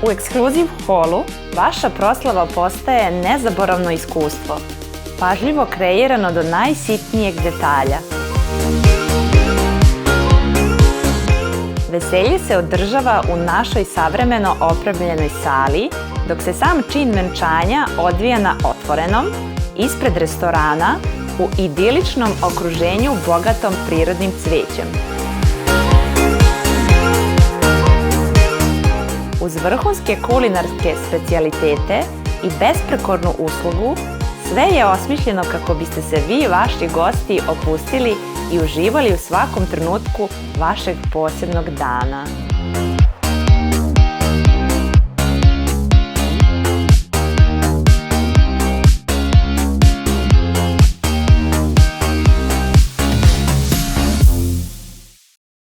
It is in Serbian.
U ekskluziv holu vaša proslava postaje nezaboravno iskustvo, pažljivo kreirano do najsitnijeg detalja. Veselje se održava u našoj savremeno opremljenoj sali, dok se sam čin venčanja odvija na otvorenom, ispred restorana, u idiličnom okruženju bogatom prirodnim cvećem. Uz vrhunske kulinarske specijalitete i besprekornu uslugu, sve je osmišljeno kako biste se vi i vaši gosti opustili i uživali u svakom trenutku vašeg posebnog dana.